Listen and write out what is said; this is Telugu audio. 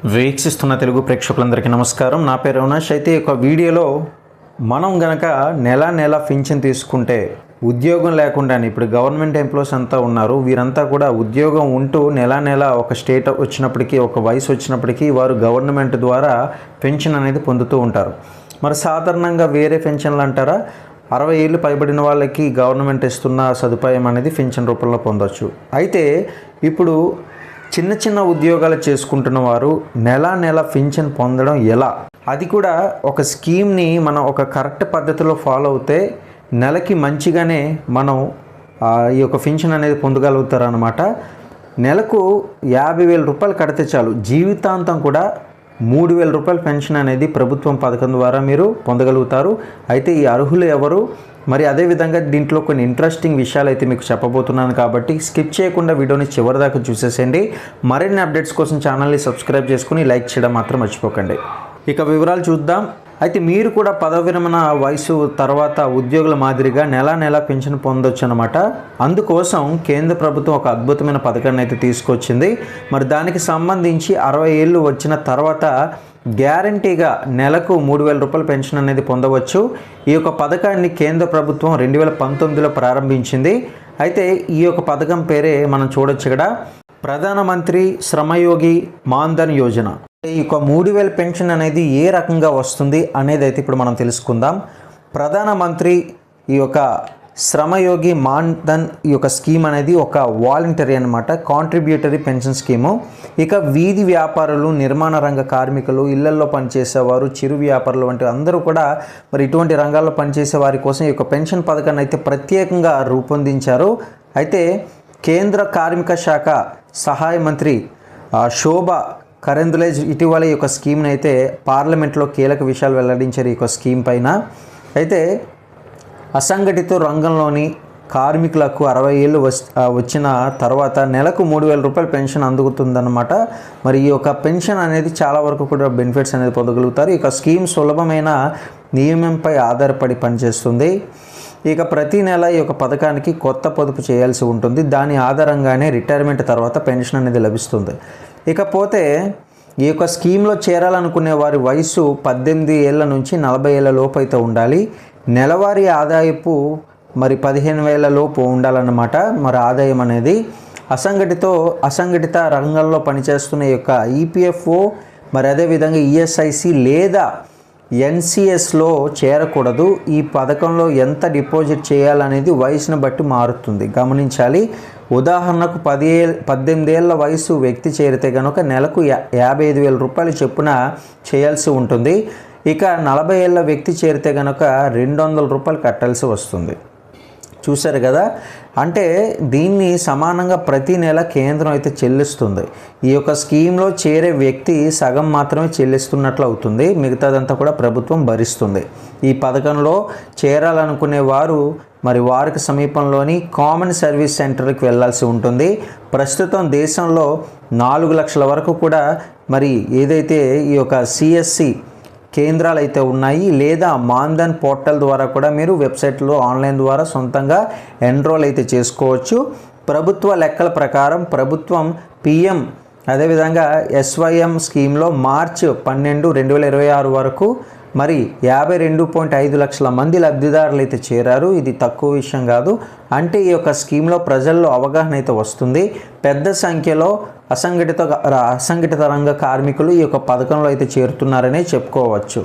వీక్షిస్తున్న తెలుగు ప్రేక్షకులందరికీ నమస్కారం. నా పేరు అవినాష్. అయితే ఒక వీడియోలో మనం గనక నెల పింఛన్ తీసుకుంటే ఉద్యోగం లేకుండానే ఇప్పుడు గవర్నమెంట్ ఎంప్లాయీస్ అంతా ఉన్నారు, వీరంతా కూడా ఉద్యోగం ఉంటూ నెల ఒక స్టేట్ వచ్చినప్పటికీ, ఒక వయసు వచ్చినప్పటికీ వారు గవర్నమెంట్ ద్వారా పెన్షన్ అనేది పొందుతూ ఉంటారు. మరి సాధారణంగా వేరే పెన్షన్లు అంటారా, 60 ఏళ్ళు పైబడిన వాళ్ళకి గవర్నమెంట్ ఇస్తున్న సదుపాయం అనేది పెన్షన్ రూపంలో పొందవచ్చు. అయితే ఇప్పుడు చిన్న ఉద్యోగాలు చేసుకుంటున్న వారు నెల పెన్షన్ పొందడం ఎలా, అది కూడా ఒక స్కీమ్ని మనం ఒక కరెక్ట్ పద్ధతిలో ఫాలో అవుతే నెలకి మంచిగానే మనం ఈ యొక్క పెన్షన్ అనేది పొందగలుగుతారనమాట. నెలకు 50,000 రూపాయలు కడితే చాలు, జీవితాంతం కూడా 3,000 రూపాయల పెన్షన్ అనేది ప్రభుత్వం పథకం ద్వారా మీరు పొందగలుగుతారు. అయితే ఈ అర్హులు ఎవరు, మరి అదేవిధంగా దీంట్లో కొన్ని ఇంట్రెస్టింగ్ విషయాలు అయితే మీకు చెప్పబోతున్నాను, కాబట్టి స్కిప్ చేయకుండా వీడియోని చివరి దాకా చూసేసేయండి. మరిన్ని అప్డేట్స్ కోసం ఛానల్ని సబ్స్క్రైబ్ చేసుకుని లైక్ చేయడం మాత్రం మర్చిపోకండి. ఇక వివరాలు చూద్దాం. అయితే మీరు కూడా పదవి విరమణ వయసు తర్వాత ఉద్యోగుల మాదిరిగా నెల పెన్షన్ పొందొచ్చు అనమాట. అందుకోసం కేంద్ర ప్రభుత్వం ఒక అద్భుతమైన పథకాన్ని అయితే తీసుకొచ్చింది. మరి దానికి సంబంధించి 60 ఏళ్ళు వచ్చిన తర్వాత గ్యారంటీగా నెలకు 3,000 రూపాయల పెన్షన్ అనేది పొందవచ్చు. ఈ యొక్క పథకాన్ని కేంద్ర ప్రభుత్వం 2019లో ప్రారంభించింది. అయితే ఈ యొక్క పథకం పేరే మనం చూడొచ్చు ఇక్కడ, ప్రధానమంత్రి శ్రమయోగి మాన్ధన్ యోజన. ఈ యొక్క 3,000 పెన్షన్ అనేది ఏ రకంగా వస్తుంది అనేది అయితే ఇప్పుడు మనం తెలుసుకుందాం. ప్రధానమంత్రి ఈ యొక్క శ్రమయోగి మాన్ధన్ ఈ యొక్క స్కీమ్ అనేది ఒక వాలంటరీ అనమాట, కాంట్రిబ్యూటరీ పెన్షన్ స్కీము. ఇక వీధి వ్యాపారులు, నిర్మాణ రంగ కార్మికులు, ఇళ్లల్లో పనిచేసేవారు, చిరు వ్యాపారులు వంటి అందరూ కూడా మరి ఇటువంటి రంగాల్లో పనిచేసే వారి కోసం ఈ యొక్క పెన్షన్ పథకాన్ని అయితే ప్రత్యేకంగా రూపొందించారు. అయితే కేంద్ర కార్మిక శాఖ సహాయ మంత్రి శోభా కరెందులేజ్ ఇటీవల ఈ యొక్క స్కీమ్ని అయితే పార్లమెంట్లో కీలక విషయాలు వెల్లడించారు ఈ యొక్క స్కీమ్ పైన. అయితే అసంఘటిత రంగంలోని కార్మికులకు 60 ఏళ్ళు వచ్చిన తర్వాత నెలకు 3,000 రూపాయల పెన్షన్ అందుతుందన్నమాట. మరి ఈ యొక్క పెన్షన్ అనేది చాలా వరకు కూడా బెనిఫిట్స్ అనేది పొందగలుగుతారు. ఇక స్కీమ్ సులభమైన నియమంపై ఆధారపడి పనిచేస్తుంది. ఇక ప్రతి నెల ఈ యొక్క పథకానికి కొత్త పొదుపు చేయాల్సి ఉంటుంది. దాని ఆధారంగానే రిటైర్మెంట్ తర్వాత పెన్షన్ అనేది లభిస్తుంది. ఇకపోతే ఈ యొక్క స్కీమ్లో చేరాలనుకునే వారి వయసు 18 ఏళ్ళ నుంచి 40 ఏళ్ళ లోపు అయితే ఉండాలి. నెలవారీ ఆదాయపు మరి 15,000 లోపు ఉండాలన్నమాట మరి ఆదాయం అనేది. అసంఘటిత రంగంలో పనిచేస్తున్న ఈ యొక్క ఈపీఎఫ్ఓ, మరి అదేవిధంగా ఈఎస్ఐసి లేదా ఎన్సిఎస్లో చేరకూడదు. ఈ పథకంలో ఎంత డిపాజిట్ చేయాలనేది వయసును బట్టి మారుతుంది, గమనించాలి. ఉదాహరణకు 18 ఏళ్ళ వయసు వ్యక్తి చేరితే కనుక నెలకు 55,000 రూపాయలు చొప్పున చేయాల్సి ఉంటుంది. ఇక 40 ఏళ్ళ వ్యక్తి చేరితే కనుక 200 రూపాయలు కట్టాల్సి వస్తుంది. చూశారు కదా, అంటే దీన్ని సమానంగా ప్రతి నెల కేంద్రం అయితే చెల్లిస్తుంది. ఈ యొక్క స్కీమ్లో చేరే వ్యక్తి సగం మాత్రమే చెల్లిస్తున్నట్లు అవుతుంది, మిగతాదంతా కూడా ప్రభుత్వం భరిస్తుంది. ఈ పథకంలో చేరాలనుకునే వారు మరి వారికి సమీపంలోని కామన్ సర్వీస్ సెంటర్కి వెళ్ళాల్సి ఉంటుంది. ప్రస్తుతం దేశంలో 4 లక్షల వరకు కూడా మరి ఏదైతే ఈ యొక్క సిఎస్సి కేంద్రాలు అయితే ఉన్నాయి, లేదా మాన్ధన్ పోర్టల్ ద్వారా కూడా మీరు వెబ్సైట్లో ఆన్లైన్ ద్వారా సొంతంగా ఎన్రోల్ అయితే చేసుకోవచ్చు. ప్రభుత్వ లెక్కల ప్రకారం ప్రభుత్వం పిఎం అదేవిధంగా ఎస్వైఎం స్కీమ్లో మార్చి 12, 2026 వరకు మరి 52.5 లక్షల మంది లబ్ధిదారులు అయితే చేరారు. ఇది తక్కువ విషయం కాదు. అంటే ఈ యొక్క స్కీమ్లో ప్రజల్లో అవగాహన అయితే వస్తుంది. పెద్ద సంఖ్యలో అసంఘటిత రంగ కార్మికులు ఈ యొక్క పథకంలో అయితే చేరుతున్నారనే చెప్పుకోవచ్చు.